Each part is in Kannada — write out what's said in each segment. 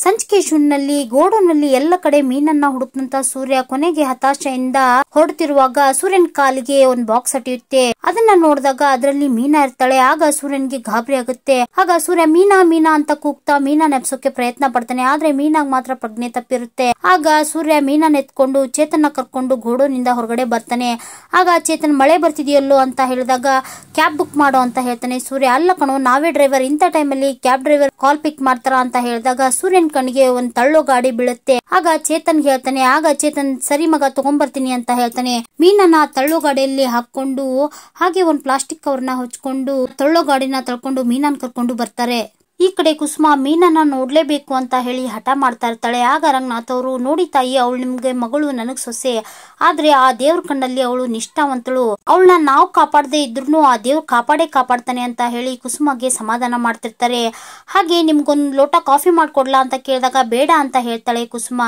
ಸಂಚಿಕೆ ಶೂನ್ನಲ್ಲಿ ಗೋಡೌನ್ನಲ್ಲಿ ಎಲ್ಲ ಕಡೆ ಮೀನನ್ನ ಹುಡುಕ್ನಂತ ಸೂರ್ಯ ಕೊನೆಗೆ ಹತಾಶೆಯಿಂದ ಹೊರಡ್ತಿರುವಾಗ ಸೂರ್ಯನ್ ಕಾಲಿಗೆ ಒಂದು ಬಾಕ್ಸ್ ಅಟಿಯುತ್ತೆ. ಅದನ್ನ ನೋಡಿದಾಗ ಅದರಲ್ಲಿ ಮೀನಾ ಇರ್ತಾಳೆ. ಆಗ ಸೂರ್ಯನ್ಗೆ ಗಾಬರಿ ಆಗುತ್ತೆ. ಆಗ ಸೂರ್ಯ ಮೀನಾ ಮೀನಾ ಅಂತ ಕೂಗ್ತಾ ಮೀನಾ ನೆಪ್ಸೋಕೆ ಪ್ರಯತ್ನ ಪಡ್ತಾನೆ. ಆದ್ರೆ ಮೀನಾಗ್ ಮಾತ್ರ ಪ್ರಜ್ಞೆ ತಪ್ಪಿರುತ್ತೆ. ಆಗ ಸೂರ್ಯ ಮೀನಾ ನೆತ್ಕೊಂಡು ಚೇತನ್ನ ಕರ್ಕೊಂಡು ಗೋಡೌನಿಂದ ಹೊರಗಡೆ ಬರ್ತಾನೆ. ಆಗ ಚೇತನ್ ಮಳೆ ಬರ್ತಿದೆಯಲ್ಲೋ ಅಂತ ಹೇಳಿದಾಗ ಕ್ಯಾಬ್ ಬುಕ್ ಮಾಡೋ ಅಂತ ಹೇಳ್ತಾನೆ. ಸೂರ್ಯ ಅಲ್ಲ ಕಣೋ, ನಾವೇ ಡ್ರೈವರ್, ಇಂಥ ಟೈಮಲ್ಲಿ ಕ್ಯಾಬ್ ಡ್ರೈವರ್ ಕಾಲ್ ಪಿಕ್ ಮಾಡ್ತಾರ ಅಂತ ಹೇಳಿದಾಗ ಸೂರ್ಯನ್ ಕಣ್ಣಿಗೆ ಒಂದ್ ತಳ್ಳೋ ಗಾಡಿ ಬೀಳುತ್ತೆ. ಆಗ ಚೇತನ್ ಹೇಳ್ತಾನೆ. ಆಗ ಚೇತನ್ ಸರಿ ಮಗ ತಗೊಂಡ್ಬರ್ತೀನಿ ಅಂತ ಹೇಳ್ತಾನೆ. ಮೀನನ್ನ ತಳ್ಳೋ ಗಾಡಿಯಲ್ಲಿ ಹಾಕೊಂಡು ಹಾಗೆ ಒಂದ್ ಪ್ಲಾಸ್ಟಿಕ್ ಕವರ್ನ ಹೊಚ್ಕೊಂಡು ತಳ್ಳೋ ಗಾಡಿನ ತಳ್ಕೊಂಡು ಮೀನನ್ ಕರ್ಕೊಂಡು ಬರ್ತಾರೆ. ಈ ಕಡೆ ಕುಸುಮ ಮೀನನ್ನ ನೋಡ್ಲೇಬೇಕು ಅಂತ ಹೇಳಿ ಹಠ ಮಾಡ್ತಾ ಇರ್ತಾಳೆ. ಆಗ ರಂಗನಾಥ್ ಅವರು, ನೋಡಿ ತಾಯಿ, ಅವಳು ನಿಮ್ಗೆ ಮಗಳು, ನನಗ್ ಸೊಸೆ, ಆದ್ರೆ ಆ ದೇವ್ರ ಕಣ್ಣಲ್ಲಿ ಅವಳು ನಿಷ್ಠಾವಂತಳು, ಅವಳನ್ನ ನಾವು ಕಾಪಾಡದೆ ಇದ್ರು ಆ ದೇವ್ರು ಕಾಪಾಡ್ತಾನೆ ಅಂತ ಹೇಳಿ ಕುಸುಮಗೆ ಸಮಾಧಾನ ಮಾಡ್ತಿರ್ತಾರೆ. ಹಾಗೆ ನಿಮ್ಗೊಂದು ಲೋಟ ಕಾಫಿ ಮಾಡ್ಕೊಡ್ಲಾ ಅಂತ ಕೇಳಿದಾಗ ಬೇಡ ಅಂತ ಹೇಳ್ತಾಳೆ ಕುಸುಮ.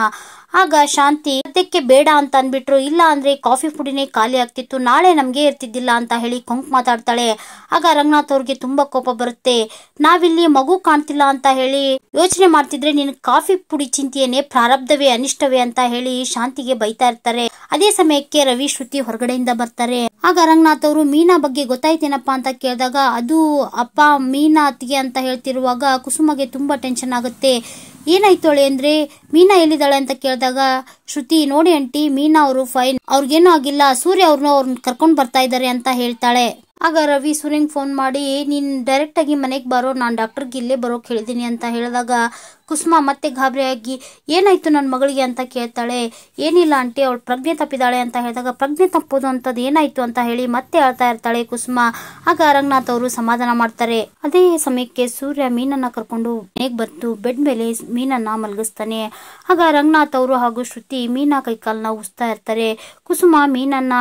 ಆಗ ಶಾಂತಿ ಅದಕ್ಕೆ ಬೇಡ ಅಂತ ಅನ್ಬಿಟ್ರು. ಇಲ್ಲ ಅಂದ್ರೆ ಕಾಫಿ ಪುಡಿನೇ ಖಾಲಿ ಆಗ್ತಿತ್ತು, ನಾಳೆ ನಮ್ಗೆ ಇರ್ತಿದ್ದಿಲ್ಲ ಅಂತ ಹೇಳಿ ಕೊಂಕ್ ಮಾತಾಡ್ತಾಳೆ. ಆಗ ರಂಗನಾಥ್ ಅವ್ರಿಗೆ ತುಂಬಾ ಕೋಪ ಬರುತ್ತೆ. ನಾವಿಲ್ಲಿ ಮಗು ಕಾಣ್ತಿಲ್ಲ ಅಂತ ಹೇಳಿ ಯೋಚನೆ ಮಾಡ್ತಿದ್ರೆ ನಿನ್ ಕಾಫಿ ಪುಡಿ ಚಿಂತೆಯೇನೆ, ಪ್ರಾರಬ್ಧವೇ, ಅನಿಷ್ಟವೇ ಅಂತ ಹೇಳಿ ಶಾಂತಿಗೆ ಬೈತಾ ಇರ್ತಾರೆ. ಅದೇ ಸಮಯಕ್ಕೆ ರವಿ ಶ್ರುತಿ ಹೊರಗಡೆಯಿಂದ ಬರ್ತಾರೆ. ಆಗ ರಂಗನಾಥ್ ಅವರು ಮೀನಾ ಬಗ್ಗೆ ಗೊತ್ತಾಯ್ತೇನಪ್ಪಾ ಅಂತ ಕೇಳಿದಾಗ ಅದು ಅಪ್ಪ ಮೀನಾ ಅತ್ತಿಗೆ ಅಂತ ಹೇಳ್ತಿರುವಾಗ ಕುಸುಮಗೆ ತುಂಬಾ ಟೆನ್ಷನ್ ಆಗುತ್ತೆ. ಏನಾಯ್ತು ಅಳೆ ಅಂದ್ರೆ ಮೀನಾ ಎಲ್ಲಿದ್ದಾಳೆ ಅಂತ ಕೇಳಿದಾಗ ಶ್ರುತಿ, ನೋಡಿ ಆಂಟಿ, ಮೀನಾ ಅವರು ಫೈನ್, ಅವ್ರಿಗೇನು ಆಗಿಲ್ಲ, ಸೂರ್ಯ ಅವ್ರನ್ನ ಕರ್ಕೊಂಡ್ ಬರ್ತಾ ಇದ್ದಾರೆ ಅಂತ ಹೇಳ್ತಾಳೆ. ಆಗ ರವಿ ಸೂರ್ಯಂಗ್ ಫೋನ್ ಮಾಡಿ ನೀನ್ ಡೈರೆಕ್ಟ್ ಆಗಿ ಮನೆಗ್ ಬರೋ, ನಾನ್ ಡಾಕ್ಟರ್ಗೆ ಇಲ್ಲೇ ಬರೋಕ್ ಹೇಳಿದೀನಿ ಅಂತ ಹೇಳಿದಾಗ ಕುಸುಮ ಮತ್ತೆ ಗಾಬರಿಯಾಗಿ ಏನಾಯ್ತು ನನ್ನ ಮಗಳಿಗೆ ಅಂತ ಕೇಳ್ತಾಳೆ. ಏನಿಲ್ಲ ಆಂಟಿ, ಅವಳು ಪ್ರಜ್ಞೆ ತಪ್ಪಿದಾಳೆ ಅಂತ ಹೇಳಿದಾಗ ಪ್ರಜ್ಞೆ ತಪ್ಪೋದು ಅಂತದ್ ಏನಾಯ್ತು ಅಂತ ಹೇಳಿ ಮತ್ತೆ ಹೇಳ್ತಾ ಇರ್ತಾಳೆ ಕುಸುಮ. ಆಗ ರಂಗನಾಥ್ ಅವರು ಸಮಾಧಾನ ಮಾಡ್ತಾರೆ. ಅದೇ ಸಮಯಕ್ಕೆ ಸೂರ್ಯ ಮೀನನ್ನ ಕರ್ಕೊಂಡು ಮನೆಗ್ ಬಂದು ಬೆಡ್ ಮೇಲೆ ಮೀನನ್ನ ಮಲಗಿಸ್ತಾನೆ. ಆಗ ರಂಗನಾಥ್ ಅವರು ಹಾಗೂ ಶ್ರುತಿ ಮೀನಾ ಕೈಕಾಲ್ನ ಉಸ್ತಾ ಇರ್ತಾರೆ. ಕುಸುಮ ಮೀನನ್ನ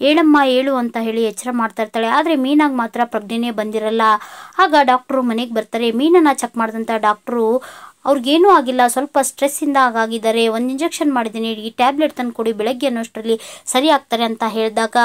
ಏಳಮ್ಮ ಏಳು ಅಂತ ಹೇಳಿ ಎಚ್ಚರ ಮಾಡ್ತಾ ಇರ್ತಾಳೆ. ಆದ್ರೆ ಮೀನಾಗ್ ಮಾತ್ರ ಪ್ರಜ್ಞೆನೇ ಬಂದಿರಲ್ಲ. ಆಗ ಡಾಕ್ಟರ್ ಮನೆಗ್ ಬರ್ತಾರೆ. ಮೀನನ್ನ ಚೆಕ್ ಮಾಡಿದಂತ ಡಾಕ್ಟರು ಅವ್ರಿಗೇನೂ ಆಗಿಲ್ಲ, ಸ್ವಲ್ಪ ಸ್ಟ್ರೆಸ್ ಇಂದ ಆಗಿದ್ದಾರೆ, ಒಂದ್ ಇಂಜೆಕ್ಷನ್ ಮಾಡಿದ್ದೀನಿ, ಈ ಟ್ಯಾಬ್ಲೆಟ್ ತಂದು ಕೊಡಿ, ಬೆಳಗ್ಗೆ ಅನ್ನೋಷ್ಟರಲ್ಲಿ ಸರಿ ಆಗ್ತಾರೆ ಅಂತ ಹೇಳಿದಾಗ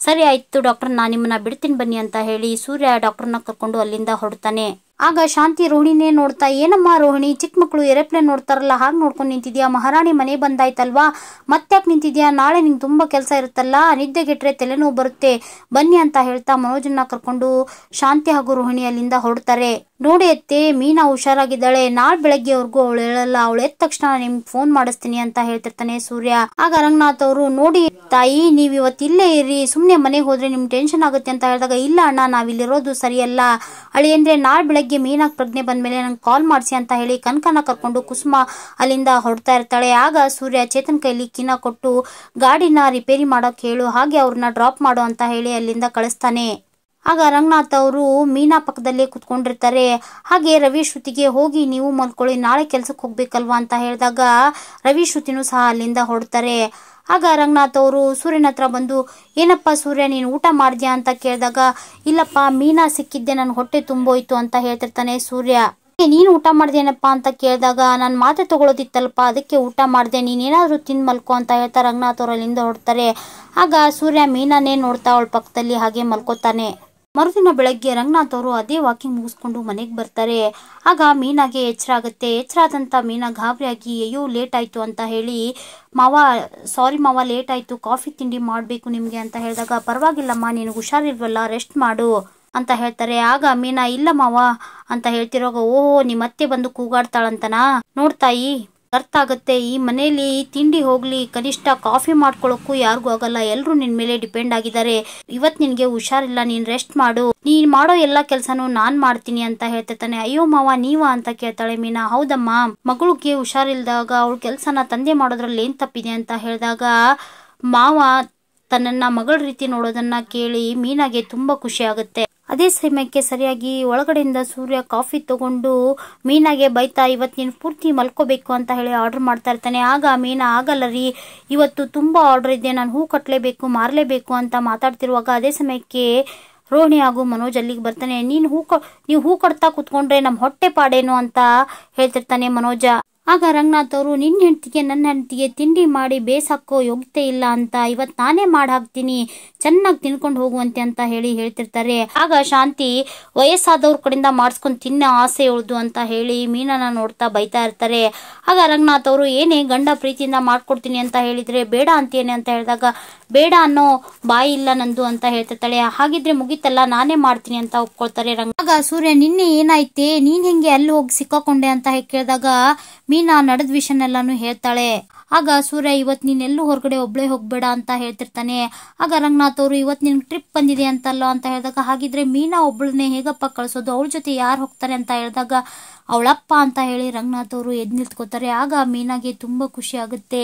ಸರಿ ಆಯ್ತು ಡಾಕ್ಟರ್, ನಾನು ನಿಮ್ಮನ್ನ ಬಿಡ್ತೀನಿ ಬನ್ನಿ ಅಂತ ಹೇಳಿ ಸೂರ್ಯ ಡಾಕ್ಟರ್ನ ಕರ್ಕೊಂಡು ಅಲ್ಲಿಂದ ಹೊರಡ್ತಾನೆ. ಆಗ ಶಾಂತಿ ರೋಹಿಣಿನೇ ನೋಡ್ತಾ, ಏನಮ್ಮ ರೋಹಿಣಿ, ಚಿಕ್ಕ ಮಕ್ಕಳು ಏರೋಪ್ಲೇನ್ ನೋಡ್ತಾರಲ್ಲ ಹಾಗೆ ನೋಡ್ಕೊಂಡು ನಿಂತಿದ್ಯಾ, ಮಹಾರಾಣಿ ಮನೆ ಬಂದಾಯ್ತಲ್ವಾ, ಮತ್ತ್ಯಾಕೆ ನಿಂತಿದ್ಯಾ, ನಾಳೆ ನಿಂಗೆ ತುಂಬಾ ಕೆಲಸ ಇರುತ್ತಲ್ಲ, ನಿದ್ದೆಗೆಟ್ರೆ ತಲೆನೋವು ಬರುತ್ತೆ, ಬನ್ನಿ ಅಂತ ಹೇಳ್ತಾ ಮನೋಜನ್ನ ಕರ್ಕೊಂಡು ಶಾಂತಿ ಹಾಗೂ ರೋಹಿಣಿ ಅಲ್ಲಿಂದ ಹೊರಡ್ತಾರೆ. ನೋಡಿ ಅತ್ತೆ, ಮೀನಾ ಹುಷಾರಾಗಿದ್ದಾಳೆ, ನಾಳೆ ಬೆಳಗ್ಗೆವರೆಗೂ ಅವಳು ಹೇಳಲ್ಲ, ಅವಳು ಎದ್ದ ತಕ್ಷಣ ನಿಮ್ಗೆ ಫೋನ್ ಮಾಡಿಸ್ತೀನಿ ಅಂತ ಹೇಳ್ತಿರ್ತಾನೆ ಸೂರ್ಯ. ಆಗ ರಂಗನಾಥ್ ಅವರು, ನೋಡಿ ತಾಯಿ, ನೀವ್ ಇವತ್ತು ಇಲ್ಲೇ ಇರಿ, ಸುಮ್ನೆ ಮನೆಗೆ ಹೋದ್ರೆ ನಿಮ್ಗೆ ಟೆನ್ಷನ್ ಆಗುತ್ತೆ ಅಂತ ಹೇಳಿದಾಗ ಇಲ್ಲ ಅಣ್ಣ, ನಾವಿಲ್ಲಿರೋದು ಸರಿಯಲ್ಲ, ಅಳಿ ಅಂದ್ರೆ ನಾಳೆ ಬೆಳಗ್ಗೆ ಮೀನಾಗ್ ಪ್ರಜ್ಞೆ ಬಂದ್ಮೇಲೆ ನಂಗೆ ಕಾಲ್ ಮಾಡಿಸಿ ಅಂತ ಹೇಳಿ ಕನಕನ ಕರ್ಕೊಂಡು ಕುಸುಮ ಅಲ್ಲಿಂದ ಹೊರಡ್ತಾ ಇರ್ತಾಳೆ. ಆಗ ಸೂರ್ಯ ಚೇತನ್ ಕೈಲಿ ಕೀನ ಕೊಟ್ಟು ಗಾಡಿನ ರಿಪೇರಿ ಮಾಡೋಕ್ ಹೇಳು, ಹಾಗೆ ಅವ್ರನ್ನ ಡ್ರಾಪ್ ಮಾಡೋ ಅಂತ ಹೇಳಿ ಅಲ್ಲಿಂದ ಕಳಿಸ್ತಾನೆ. ಆಗ ರಂಗನಾಥ್ ಅವರು ಮೀನಾ ಪಕ್ಕದಲ್ಲೇ ಕುತ್ಕೊಂಡಿರ್ತಾರೆ. ಹಾಗೆ ರವಿ ಶ್ರುತಿಗೆ ಹೋಗಿ ನೀವು ಮಲ್ಕೊಳ್ಳಿ, ನಾಳೆ ಕೆಲ್ಸಕ್ಕೆ ಹೋಗ್ಬೇಕಲ್ವಾ ಅಂತ ಹೇಳಿದಾಗ ರವಿ ಶ್ರುತಿನೂ ಸಹ ಅಲ್ಲಿಂದ ಹೊರಡ್ತಾರೆ. ಆಗ ರಂಗನಾಥ್ ಅವರು ಸೂರ್ಯನ ಹತ್ರ ಬಂದು, ಏನಪ್ಪ ಸೂರ್ಯ, ನೀನು ಊಟ ಮಾಡಿದ್ಯಾ ಅಂತ ಕೇಳಿದಾಗ ಇಲ್ಲಪ್ಪ, ಮೀನಾ ಸಿಕ್ಕಿದ್ದೆ, ನನ್ ಹೊಟ್ಟೆ ತುಂಬೋಯ್ತು ಅಂತ ಹೇಳ್ತಿರ್ತಾನೆ ಸೂರ್ಯ. ನೀನು ಊಟ ಮಾಡ್ದೇನಪ್ಪ ಅಂತ ಕೇಳಿದಾಗ ನಾನು ಮಾತ್ರೆ ತಗೊಳ್ಳೋದಿತ್ತಲ್ಪ, ಅದಕ್ಕೆ ಊಟ ಮಾಡ್ದೆ, ನೀನೇನಾದ್ರೂ ತಿಂದು ಮಲ್ಕೋ ಅಂತ ಹೇಳ್ತಾ ರಂಗನಾಥ್ ಅವರು ಅಲ್ಲಿಂದ ಹೊರಡ್ತಾರೆ. ಆಗ ಸೂರ್ಯ ಮೀನಾನೇ ನೋಡ್ತಾ ಅವಳ ಪಕ್ಕದಲ್ಲಿ ಹಾಗೆ ಮಲ್ಕೋತಾನೆ. ಮರುದಿನ ಬೆಳಗ್ಗೆ ರಂಗನಾಥ್ ಅವರು ಅದೇ ವಾಕಿಂಗ್ ಮುಗಿಸ್ಕೊಂಡು ಮನೆಗೆ ಬರ್ತಾರೆ. ಆಗ ಮೀನಾಗೆ ಎಚ್ಚರ ಆಗುತ್ತೆ. ಎಚ್ಚರ ಆದಂತ ಮೀನಾ ಗಾಬರಿಯಾಗಿ ಅಯ್ಯೋ ಲೇಟ್ ಆಯ್ತು ಅಂತ ಹೇಳಿ, ಮಾವ ಸಾರಿ ಮಾವ, ಲೇಟ್ ಆಯ್ತು, ಕಾಫಿ ತಿಂಡಿ ಮಾಡ್ಬೇಕು ನಿಮ್ಗೆ ಅಂತ ಹೇಳಿದಾಗ ಪರವಾಗಿಲ್ಲಮ್ಮ, ನೀನು ಹುಷಾರಿಲ್ವಲ್ಲ, ರೆಸ್ಟ್ ಮಾಡು ಅಂತ ಹೇಳ್ತಾರೆ. ಆಗ ಮೀನಾ ಇಲ್ಲ ಮಾವ ಅಂತ ಹೇಳ್ತಿರೋಗ, ಓಹೋ ನಿಮ್ಮತ್ತೆ ಬಂದು ಕೂಗಾಡ್ತಾಳಂತನಾ, ನೋಡ್ತಾಯಿ ಅರ್ಥ ಆಗುತ್ತೆ, ಈ ಮನೇಲಿ ತಿಂಡಿ ಹೋಗ್ಲಿ ಕನಿಷ್ಠ ಕಾಫಿ ಮಾಡ್ಕೊಳಕ್ಕೂ ಯಾರಿಗೂ ಆಗಲ್ಲ, ಎಲ್ರು ನಿನ್ ಮೇಲೆ ಡಿಪೆಂಡ್ ಆಗಿದ್ದಾರೆ, ಇವತ್ ನಿನ್ಗೆ ಹುಷಾರಿಲ್ಲ, ನೀನ್ ರೆಸ್ಟ್ ಮಾಡು, ನೀನ್ ಮಾಡೋ ಎಲ್ಲಾ ಕೆಲ್ಸನೂ ನಾನ್ ಮಾಡ್ತೀನಿ ಅಂತ ಹೇಳ್ತಿರ್ತಾನೆ. ಅಯ್ಯೋ ಮಾವ ನೀವ ಅಂತ ಕೇಳ್ತಾಳೆ ಮೀನಾ. ಹೌದಮ್ಮ, ಮಗಳಿಗೆ ಹುಷಾರಿಲ್ದಾಗ ಅವಳ ಕೆಲ್ಸನ ತಂದೆ ಮಾಡೋದ್ರಲ್ಲಿ ಏನ್ ತಪ್ಪಿದೆ ಅಂತ ಹೇಳಿದಾಗ ಮಾವ ತನ್ನನ್ನ ಮಗಳ ರೀತಿ ನೋಡೋದನ್ನ ಕೇಳಿ ಮೀನಾಗೆ ತುಂಬಾ ಖುಷಿ ಆಗುತ್ತೆ. ಅದೇ ಸಮಯಕ್ಕೆ ಸರಿಯಾಗಿ ಒಳಗಡೆಯಿಂದ ಸೂರ್ಯ ಕಾಫಿ ತಗೊಂಡು ಮೀನಾಗೆ ಬೈತಾ, ಇವತ್ತು ನೀನು ಪೂರ್ತಿ ಮಲ್ಕೋಬೇಕು ಅಂತ ಹೇಳಿ ಆರ್ಡರ್ ಮಾಡ್ತಾ ಇರ್ತಾನೆ. ಆಗ ಮೀನಾ, ಆಗಲ್ಲ ರೀ, ಇವತ್ತು ತುಂಬಾ ಆರ್ಡರ್ ಇದೆ, ನಾನು ಹೂ ಕಟ್ಲೇಬೇಕು, ಮಾರ್ಲೇಬೇಕು ಅಂತ ಮಾತಾಡ್ತಿರುವಾಗ ಅದೇ ಸಮಯಕ್ಕೆ ರೋಹಿಣಿ ಹಾಗೂ ಮನೋಜ್ ಅಲ್ಲಿಗೆ ಬರ್ತಾನೆ. ನೀವು ಹೂ ಕಟ್ತಾ ಕುತ್ಕೊಂಡ್ರೆ ನಮ್ ಹೊಟ್ಟೆ ಪಾಡೇನು ಅಂತ ಹೇಳ್ತಿರ್ತಾನೆ ಮನೋಜ. ಆಗ ರಂಗನಾಥ್ ಅವರು ನಿನ್ನ ಹೆಂಡತಿಗೆ ನನ್ನ ಹೆಂಡತಿಗೆ ತಿಂಡಿ ಮಾಡಿ ಬೇಸಾಕೋ ಯೋಗ್ಯತೆ ಇಲ್ಲ ಅಂತ ಇವತ್ ನಾನೇ ಮಾಡಿ ಹಾಕ್ತೀನಿ, ಚೆನ್ನಾಗಿ ತಿನ್ಕೊಂಡು ಹೋಗುವಂತೆ ಅಂತ ಹೇಳ್ತಿರ್ತಾರೆ. ಆಗ ಶಾಂತಿ ವಯಸ್ಸಾದವ್ರ ಕಡೆಯಿಂದ ಮಾಡಿಸ್ಕೊಂಡು ತಿನ್ನ ಆಸೆ ಉಳ್ದು ಅಂತ ಹೇಳಿ ಮೀನಾನ ನೋಡ್ತಾ ಬೈತಾ ಇರ್ತಾರೆ. ಆಗ ರಂಗನಾಥ್ ಅವರು ಏನೇ ಗಂಡ ಪ್ರೀತಿಯಿಂದ ಮಾಡ್ಕೊಡ್ತೀನಿ ಅಂತ ಹೇಳಿದ್ರೆ ಬೇಡ ಅಂತೇನೆ ಅಂತ ಹೇಳಿದಾಗ ಬೇಡ ಅನ್ನೋ ಬಾಯಿ ಇಲ್ಲ ನಂದು ಅಂತ ಹೇಳ್ತಿರ್ತಾಳೆ. ಹಾಗಿದ್ರೆ ಮುಗಿತಲ್ಲ ನಾನೇ ಮಾಡ್ತೀನಿ ಅಂತ ಒಪ್ಕೊಳ್ತಾರೆ. ಆಗ ಸೂರ್ಯ ನಿನ್ನೆ ಏನಾಯ್ತೆ, ನೀನ್ ಹೆಂಗೆ ಅಲ್ಲಿ ಹೋಗಿ ಸಿಕ್ಕಾಕೊಂಡೆ ಅಂತ ಕೇಳಿದಾಗ ಮೀನಾ ನಡೆದ ವಿಷಯನೆಲ್ಲಾನು ಹೇಳ್ತಾಳೆ. ಆಗ ಸೂರ್ಯ ಇವತ್ ನೀನ್ ಎಲ್ಲೂ ಹೊರಗಡೆ ಒಬ್ಳೆ ಹೋಗ್ಬೇಡ ಅಂತ ಹೇಳ್ತಿರ್ತಾನೆ. ಆಗ ರಂಗನಾಥ್ ಅವರು ಇವತ್ ನಿನ್ ಟ್ರಿಪ್ ಬಂದಿದೆ ಅಂತಲ್ಲ ಅಂತ ಹೇಳಿದಾಗ ಹಾಗಿದ್ರೆ ಮೀನಾ ಒಬ್ಳನ್ನೇ ಹೇಗಪ್ಪ ಕಳ್ಸೋದು, ಅವಳ ಜೊತೆ ಯಾರು ಹೋಗ್ತಾರೆ ಅಂತ ಹೇಳಿದಾಗ ಅವಳಪ್ಪ ಅಂತ ಹೇಳಿ ರಂಗನಾಥ್ ಅವರು ಎದ್ ನಿಂತ್ಕೋತಾರೆ. ಆಗ ಮೀನಾಗೆ ತುಂಬಾ ಖುಷಿ ಆಗುತ್ತೆ.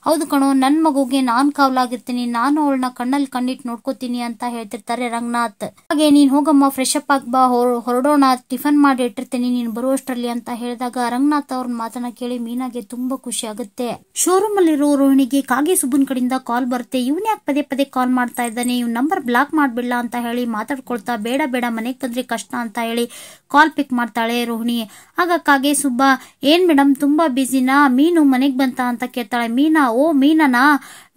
ಹೌದು ಕಣೋ, ನನ್ ಮಗುಗೆ ನಾನ್ ಕಾವಲಾಗಿರ್ತೀನಿ, ನಾನು ಅವಳನ್ನ ಕಣ್ಣಲ್ಲಿ ಕಣ್ಣಿಟ್ಟು ನೋಡ್ಕೋತೀನಿ ಅಂತ ಹೇಳ್ತಿರ್ತಾರೆ ರಂಗನಾಥ್. ಹಾಗೆ ನೀನ್ ಹೋಗಮ್ಮ ಫ್ರೆಶ್ ಅಪ್ ಆಗಿ ಬಾ, ಹೊರಡೋಣ, ಟಿಫನ್ ಮಾಡಿ ಇಟ್ಟಿರ್ತೀನಿ ನೀನ್ ಬರುವಷ್ಟರಲ್ಲಿ ಅಂತ ಹೇಳಿದಾಗ ರಂಗನಾಥ್ ಅವ್ರ ಮಾತನ್ನ ಕೇಳಿ ಮೀನಾಗೆ ತುಂಬಾ ಖುಷಿ ಆಗುತ್ತೆ. ಶೋರೂಮ್ ಅಲ್ಲಿರೋ ರೋಹಿಣಿಗೆ ಕಾಗೆ ಸುಬ್ಬನ್ ಕಡೆಯಿಂದ ಕಾಲ್ ಬರುತ್ತೆ. ಇವನ್ ಯಾಕೆ ಪದೇ ಪದೇ ಕಾಲ್ ಮಾಡ್ತಾ ಇದ್ದಾನೆ, ಇವ್ ನಂಬರ್ ಬ್ಲಾಕ್ ಮಾಡ್ಬಿಡ್ಲ ಅಂತ ಹೇಳಿ ಮಾತಾಡ್ಕೊಳ್ತಾ ಬೇಡ ಬೇಡ ಮನೆಗ್ ಬಂದ್ರೆ ಕಷ್ಟ ಅಂತ ಹೇಳಿ ಕಾಲ್ ಪಿಕ್ ಮಾಡ್ತಾಳೆ ರೋಹಿಣಿ. ಆಗ ಕಾಗೆ ಸುಬ್ಬ ಏನ್ ಮೇಡಮ್ ತುಂಬಾ ಬಿಸಿನಾ, ಮೀನು ಮನೆಗ್ ಬಂತ ಅಂತ ಕೇಳ್ತಾಳೆ. ಮೀನಾ, ಓ ಮೀನಾ,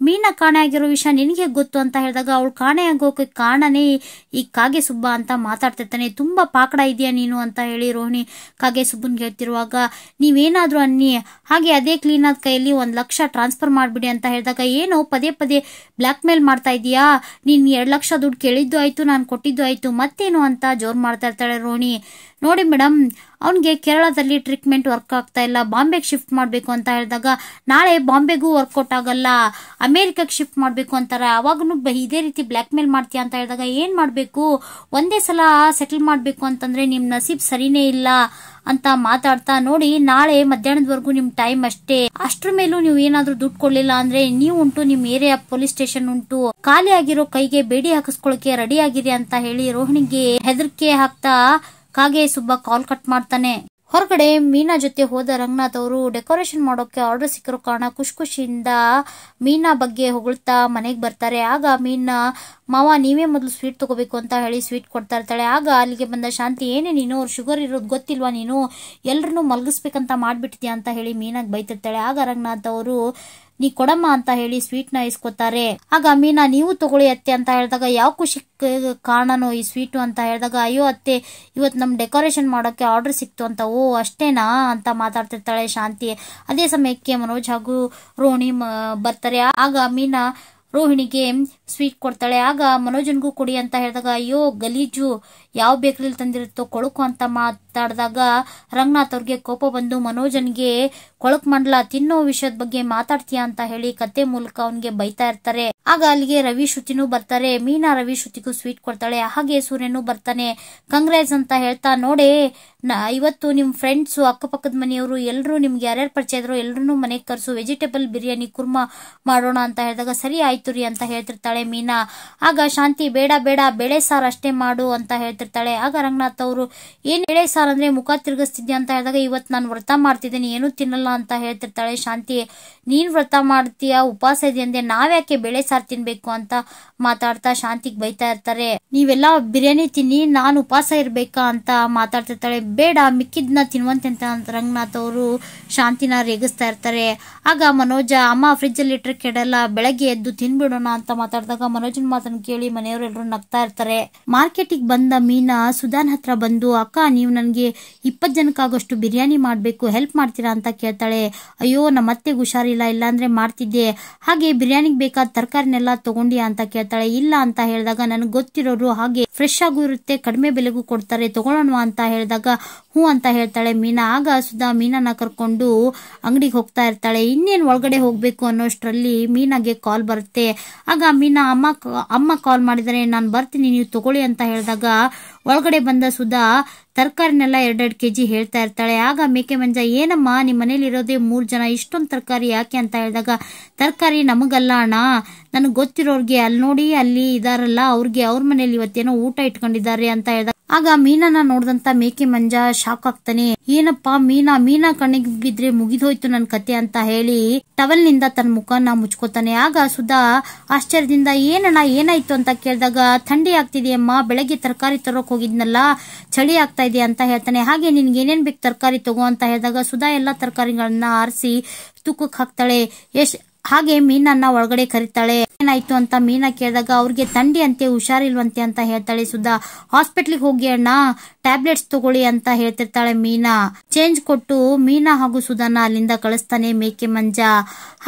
ಮೀನಾ ಕಾಣೆ ಆಗಿರೋ ವಿಷಯ ನಿನಗೆ ಗೊತ್ತು ಅಂತ ಹೇಳಿದಾಗ ಅವಳು ಕಾಣೆ ಆಗೋಕೆ ಕಾರಣನೇ ಈ ಕಾಗೆ ಸುಬ್ಬ ಅಂತ ಮಾತಾಡ್ತಿರ್ತಾನೆ. ತುಂಬಾ ಪಾಕಡ ಇದೆಯಾ ನೀನು ಅಂತ ಹೇಳಿ ರೋಹಿಣಿ ಕಾಗೆ ಸುಬ್ಬನ್ಗೆ ಹೇಳ್ತಿರುವಾಗ ನೀವೇನಾದ್ರೂ ಅನ್ನಿ, ಹಾಗೆ ಅದೇ ಕ್ಲೀನ್ ಆದ ಕೈಯಲ್ಲಿ 1 ಲಕ್ಷ ಟ್ರಾನ್ಸ್ಫರ್ ಮಾಡ್ಬಿಡಿ ಅಂತ ಹೇಳಿದಾಗ ಏನೋ ಪದೇ ಪದೇ ಬ್ಲಾಕ್ ಮೇಲ್ ಮಾಡ್ತಾ ಇದೀಯಾ, ನೀನ್ 2 ಲಕ್ಷ ದುಡ್ಡು ಕೇಳಿದ್ದು ಆಯ್ತು, ನಾನು ಕೊಟ್ಟಿದ್ದು ಆಯ್ತು, ಮತ್ತೇನು ಅಂತ ಜೋರ್ ಮಾಡ್ತಾ ಇರ್ತಾಳೆ ರೋಹಿಣಿ. ನೋಡಿ ಮೇಡಮ್, ಅವನಿಗೆ ಕೇರಳದಲ್ಲಿ ಟ್ರೀಟ್ಮೆಂಟ್ ವರ್ಕ್ ಆಗ್ತಾ ಇಲ್ಲ, ಬಾಂಬೆಗೆ ಶಿಫ್ಟ್ ಮಾಡ್ಬೇಕು ಅಂತ ಹೇಳಿದಾಗ ನಾಳೆ ಬಾಂಬೆಗೂ ವರ್ಕೌಟ್ ಆಗಲ್ಲ, ಅಮೆರಿಕಕ್ಕೆ ಶಿಫ್ಟ್ ಮಾಡ್ಬೇಕು ಅಂತಾರೆ. ಅವಾಗೂ ಇದೇ ರೀತಿ ಬ್ಲಾಕ್ ಮೇಲ್ ಮಾಡ್ತೀಯ ಅಂತ ಹೇಳಿದಾಗ ಏನ್ ಮಾಡ್ಬೇಕು, ಒಂದೇ ಸಲ ಸೆಟಲ್ ಮಾಡ್ಬೇಕು ಅಂತಂದ್ರೆ ನಿಮ್ ನಸೀಬ್ ಸರಿನೇ ಇಲ್ಲ ಅಂತ ಮಾತಾಡ್ತಾ, ನೋಡಿ ನಾಳೆ ಮಧ್ಯಾಹ್ನದವರೆಗೂ ನಿಮ್ ಟೈಮ್ ಅಷ್ಟೇ, ಅಷ್ಟ್ರ ಮೇಲೂ ನೀವು ಏನಾದ್ರೂ ದುಡ್ಡು ಕೊಡ್ಲಿಲ್ಲ ಅಂದ್ರೆ ನೀವು ಉಂಟು, ನಿಮ್ ಏರಿಯಾ ಪೊಲೀಸ್ ಸ್ಟೇಷನ್ ಉಂಟು, ಖಾಲಿ ಆಗಿರೋ ಕೈಗೆ ಬೇಡಿ ಹಾಕಿಸ್ಕೊಳಕ್ಕೆ ರೆಡಿ ಆಗಿರಿ ಅಂತ ಹೇಳಿ ರೋಹಿಣಿಗೆ ಹೆದರಿಕೆ ಹಾಕ್ತಾ ಕಾಗೆ ಸುಬ್ಬ ಕಾಲ್ ಕಟ್ ಮಾಡ್ತಾನೆ. ಹೊರಗಡೆ ಮೀನಾ ಜೊತೆ ಹೋದ ರಂಗನಾಥ್ ಅವರು ಡೆಕೋರೇಷನ್ ಮಾಡೋಕೆ ಆರ್ಡರ್ ಸಿಕ್ಕಿರೋ ಕಾರಣ ಖುಷಿಯಿಂದ ಮೀನಾ ಬಗ್ಗೆ ಹೊಗಳ್ತಾ ಮನೆಗೆ ಬರ್ತಾರೆ. ಆಗ ಮೀನಾ ಮಾವ ನೀವೇ ಮೊದಲು ಸ್ವೀಟ್ ತಗೋಬೇಕು ಅಂತ ಹೇಳಿ ಸ್ವೀಟ್ ಕೊಡ್ತಾ ಇರ್ತಾಳೆ. ಆಗ ಅಲ್ಲಿಗೆ ಬಂದ ಶಾಂತಿ ಏನೇ ನೀನು ಶುಗರ್ ಇರೋದು ಗೊತ್ತಿಲ್ವಾ, ನೀನು ಎಲ್ರನ್ನೂ ಮಲಗಿಸ್ಬೇಕಂತ ಮಾಡ್ಬಿಟ್ಟಿದ್ಯಾ ಅಂತ ಹೇಳಿ ಮೀನಾಗ್ ಬೈತಿರ್ತಾಳೆ. ಆಗ ರಂಗನಾಥ್ ಅವರು ನೀ ಕೊಡಮ್ಮ ಅಂತ ಹೇಳಿ ಸ್ವೀಟ್ ನ ಇಸ್ಕೊತಾರೆ. ಆಗ ಮೀನಾ ನೀವು ತಗೊಳ್ಳಿ ಅತ್ತೆ ಅಂತ ಹೇಳಿದಾಗ ಯಾವ ಖುಷಿ ಕಾರಣನೋ ಈ ಸ್ವೀಟು ಅಂತ ಹೇಳಿದಾಗ ಅಯ್ಯೋ ಅತ್ತೆ ಇವತ್ತು ನಮ್ ಡೆಕೋರೇಷನ್ ಮಾಡೋಕೆ ಆರ್ಡರ್ ಸಿಕ್ತು ಅಂತ, ಓ ಅಷ್ಟೇನಾ ಅಂತ ಮಾತಾಡ್ತಿರ್ತಾಳೆ ಶಾಂತಿ. ಅದೇ ಸಮಯಕ್ಕೆ ಮನೋಜ್ ಹಾಗೂ ರೋಹಿಣಿ ಬರ್ತಾರೆ. ಆಗ ಮೀನಾ ರೋಹಿಣಿಗೆ ಸ್ವೀಟ್ ಕೊಡ್ತಾಳೆ. ಆಗ ಮನೋಜನ್ಗೂ ಕೊಡಿ ಅಂತ ಹೇಳಿದಾಗ ಅಯ್ಯೋ ಗಲೀಜು, ಯಾವ ಬೇಕರಿಲಿ ತಂದಿರುತ್ತೋ ಕೊಳಕು ಅಂತ ಮಾತಾಡಿದಾಗ ರಂಗನಾಥ್ ಅವ್ರಿಗೆ ಕೋಪ ಬಂದು ಮನೋಜನ್ಗೆ ಕೊಳಕ್ ಮಂಡಲ ತಿನ್ನೋ ವಿಷಯದ ಬಗ್ಗೆ ಮಾತಾಡ್ತೀಯಾ ಅಂತ ಹೇಳಿ ಕತೆ ಮೂಲಕ ಅವನ್ಗೆ ಬೈತಾ ಇರ್ತಾರೆ. ಆಗ ಅಲ್ಲಿಗೆ ರವಿ ಶ್ರುತಿನೂ ಬರ್ತಾರೆ. ಮೀನಾ ರವಿ ಶ್ರುತಿಗೂ ಸ್ವೀಟ್ ಕೊಡ್ತಾಳೆ. ಹಾಗೆ ಸೂರ್ಯನೂ ಬರ್ತಾನೆ. ಕಂಗ್ರಾಟ್ಸ್ ಅಂತ ಹೇಳ್ತಾ ನೋಡೆ ಇವತ್ತು ನಿಮ್ ಫ್ರೆಂಡ್ಸ್ ಅಕ್ಕಪಕ್ಕದ ಮನೆಯವರು ಎಲ್ರು ನಿಮ್ಗೆ ಯಾರ್ಯಾರು ಪರಿಚಯ ಇದ್ರು ಎಲ್ರು ಮನೆಗೆ ಕರ್ಸು, ವೆಜಿಟೇಬಲ್ ಬಿರಿಯಾನಿ ಕುರ್ಮಾ ಮಾಡೋಣ ಅಂತ ಹೇಳಿದಾಗ ಸರಿ ಆಯ್ತು ರೀ ಅಂತ ಹೇಳ್ತಿರ್ತಾಳೆ ಮೀನಾ. ಆಗ ಶಾಂತಿ ಬೇಡ ಬೇಡ ಬೇಳೆ ಸಾರು ಅಷ್ಟೇ ಮಾಡು ಅಂತ ಹೇಳ್ತಿರ್ತಾಳೆ. ಆಗ ರಂಗನಾಥ್ ಅವರು ಏನ್ ಬೇಳೆ ಸಾರು ಅಂದ್ರೆ ಮುಖ ತಿರ್ಗಿಸ್ತಿದ್ಯಾ ಅಂತ ಹೇಳಿದಾಗ ಇವತ್ತು ನಾನು ವ್ರತ ಮಾಡ್ತಿದ್ದೇನೆ ಏನು ತಿನ್ನಲ್ಲ ಅಂತ ಹೇಳ್ತಿರ್ತಾಳೆ ಶಾಂತಿ. ನೀನ್ ವ್ರತ ಮಾಡ್ತೀಯಾ ಉಪವಾಸ ಇದೆ ಅಂದೆ, ನಾವ್ಯಾಕೆ ಬೇಳೆ ಸಾರು ತಿನ್ಬೇಕು ಅಂತ ಮಾತಾಡ್ತಾ ಶಾಂತಿಗ್ ಬೈತಾ ಇರ್ತಾರೆ. ನೀವೆಲ್ಲ ಬಿರಿಯಾನಿ ತಿನ್ನಿ ನಾನು ಉಪವಾಸ ಇರ್ಬೇಕಾ ಅಂತ ಮಾತಾಡ್ತಿರ್ತಾಳೆ. ಬೇಡ ಮಿಕ್ಕಿದ್ನ ತಿನ್ನುವಂತೆ ಅಂತ ರಂಗನಾಥ್ ಅವರು ಶಾಂತಿನ ರೇಗಿಸ್ತಾ ಇರ್ತಾರೆ. ಆಗ ಮನೋಜ ಅಮ್ಮ ಫ್ರಿಜ್ ಅಲ್ಲಿ ಇಟ್ಟರೆ ಕೆಡಲ್ಲ, ಬೆಳಗ್ಗೆ ಎದ್ದು ತಿನ್ಬಿಡೋಣ ಅಂತ ಮಾತಾಡಿದಾಗ ಮನೋಜನ್ ಮಾತನ್ನ ಕೇಳಿ ಮನೆಯವರೆಲ್ಲರೂ ನಗ್ತಾ ಇರ್ತಾರೆ. ಮಾರ್ಕೆಟಿಗೆ ಬಂದ ಮೀನಾ ಸುಧಾನ್ ಹತ್ರ ಬಂದು ಅಕ್ಕ ನೀವು ನನ್ಗೆ 20 ಜನಕ್ಕಾಗಷ್ಟು ಬಿರಿಯಾನಿ ಮಾಡ್ಬೇಕು, ಹೆಲ್ಪ್ ಮಾಡ್ತೀರಾ ಅಂತ ಕೇಳ್ತಾಳೆ. ಅಯ್ಯೋ ನಮ್ಮ ಅತ್ತೆಗೆ ಹುಷಾರಿಲ್ಲ, ಇಲ್ಲಾಂದ್ರೆ ಮಾಡ್ತಿದ್ದೆ, ಹಾಗೆ ಬಿರಿಯಾನಿಗೆ ಬೇಕಾದ ತರಕಾರಿನೆಲ್ಲ ತಗೊಂಡಿಯಾ ಅಂತ ಕೇಳ್ತಾಳೆ. ಇಲ್ಲ ಅಂತ ಹೇಳಿದಾಗ ನನಗೆ ಗೊತ್ತಿರೋರು ಹಾಗೆ ಫ್ರೆಶ್ ಆಗೂ ಇರುತ್ತೆ, ಕಡಿಮೆ ಬೆಲೆಗೂ ಕೊಡ್ತಾರೆ, ತಗೊಳ್ಳೋಣ ಅಂತ ಹೇಳಿದಾಗ ಹೂ ಅಂತ ಹೇಳ್ತಾಳೆ ಮೀನಾ. ಆಗ ಸುಧಾ ಮೀನಾನ ಕರ್ಕೊಂಡು ಅಂಗಡಿಗೆ ಹೋಗ್ತಾ ಇರ್ತಾಳೆ. ಇನ್ನೇನ್ ಒಳಗಡೆ ಹೋಗ್ಬೇಕು ಅನ್ನೋಷ್ಟರಲ್ಲಿ ಮೀನಾಗೆ ಕಾಲ್ ಬರುತ್ತೆ. ಆಗ ಮೀನಾ ಅಮ್ಮ ಕಾಲ್ ಮಾಡಿದರೆ ನಾನು ಬರ್ತೀನಿ ನೀವು ತಗೊಳ್ಳಿ ಅಂತ ಹೇಳಿದಾಗ ಒಳಗಡೆ ಬಂದ ಸುಧಾ ತರಕಾರಿನೆಲ್ಲ 2-2 ಕೆಜಿ ಹೇಳ್ತಾ ಇರ್ತಾಳೆ. ಆಗ ಮೇಕೆ ಮಂಜ ಏನಮ್ಮ ನಿಮ್ ಮನೇಲಿ ಇರೋದೇ 3 ಜನ, ಇಷ್ಟೊಂದು ತರಕಾರಿ ಯಾಕೆ ಅಂತ ಹೇಳಿದಾಗ ತರಕಾರಿ ನಮಗಲ್ಲ ಅಣ್ಣ, ನನಗ್ ಗೊತ್ತಿರೋರ್ಗೆ ಅಲ್ಲಿ ನೋಡಿ ಅಲ್ಲಿ ಇದಾರಲ್ಲ ಅವ್ರಿಗೆ ಅವ್ರ ಮನೇಲಿ ಇವತ್ತೇನೋ ಊಟ ಇಟ್ಕೊಂಡಿದ್ದಾರೆ ಅಂತ ಹೇಳಿದಾಗ ಆಗ ಮೀನಾನ ನೋಡ್ದಂತ ಮೇಕೆ ಮಂಜ ಶಾಕ್ ಆಗ್ತಾನೆ. ಏನಪ್ಪಾ ಮೀನಾ ಕಣ್ಣಿಗೆ ಬಿದ್ರೆ ಮುಗಿದೋಯ್ತು ನನ್ ಕತೆ ಅಂತ ಹೇಳಿ ಟವಲ್ ನಿಂದ ತನ್ನ ಮುಖನ ಮುಚ್ಕೋತಾನೆ. ಆಗ ಸುಧಾ ಆಶ್ಚರ್ಯದಿಂದ ಏನಣ್ಣ ಏನಾಯ್ತು ಅಂತ ಕೇಳಿದಾಗ ಥಂಡಿ ಆಗ್ತಿದೆಯಮ್ಮ, ಬೆಳಗ್ಗೆ ತರಕಾರಿ ತರೋಕ್ ಹೋಗಿದ್ನಲ್ಲ, ಚಳಿ ಆಗ್ತಾ ಇದೆ ಅಂತ ಹೇಳ್ತಾನೆ. ಹಾಗೆ ನಿನ್ಗೆ ಏನೇನ್ ಬೇಕು ತರಕಾರಿ ತಗೋ ಅಂತ ಹೇಳಿದಾಗ ಸುಧಾ ಎಲ್ಲಾ ತರಕಾರಿಗಳನ್ನ ಆರಿಸಿ ತೂಕಕ್ಕೆ ಹಾಕ್ತಾಳೆ. ಹಾಗೆ ಮೀನನ್ನ ಒಳಗಡೆ ಕರಿತಾಳೆ. ಏನಾಯ್ತು ಅಂತ ಮೀನಾ ಕೇಳಿದಾಗ ಅವ್ರಿಗೆ ಥಂಡಿ ಅಂತೆ, ಹುಷಾರಿಲ್ವಂತೆ ಅಂತ ಹೇಳ್ತಾಳೆ ಸುಧಾ. ಹಾಸ್ಪಿಟ್ಲಿಗೆ ಹೋಗಿ ಅಣ್ಣ, ಟ್ಯಾಬ್ಲೆಟ್ಸ್ ತಗೊಳ್ಳಿ ಅಂತ ಹೇಳ್ತಿರ್ತಾಳೆ ಮೀನಾ. ಚೇಂಜ್ ಕೊಟ್ಟು ಮೀನಾ ಹಾಗೂ ಸುಧಾನ ಅಲ್ಲಿಂದ ಕಳಿಸ್ತಾನೆ ಮೇಕೆ ಮಂಜ.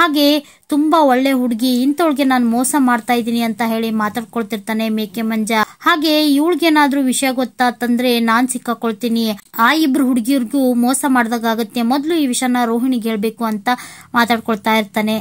ಹಾಗೆ ತುಂಬಾ ಒಳ್ಳೆ ಹುಡುಗಿ, ಇಂಥವಳಿಗೆ ನಾನು ಮೋಸ ಮಾಡ್ತಾ ಇದ್ದೀನಿ ಅಂತ ಹೇಳಿ ಮಾತಾಡ್ಕೊಳ್ತಿರ್ತಾನೆ ಮೇಕೆ ಮಂಜ. ಹಾಗೆ ಇವಳಿಗೇನಾದ್ರೂ ವಿಷಯ ಗೊತ್ತಾತಂದ್ರೆ ನಾನ್ ಸಿಕ್ಕಾಕೊಳ್ತೀನಿ, ಆ ಇಬ್ರು ಹುಡುಗಿಯರ್ಗೂ ಮೋಸ ಮಾಡ್ದಾಗ ಆಗತ್ತೆ, ಮೊದ್ಲು ಈ ವಿಷಯನ ರೋಹಿಣಿಗೆ ಹೇಳ್ಬೇಕು ಅಂತ ಮಾತಾಡ್ಕೊಳ್ತಾ ಇರ್ತಾನೆ.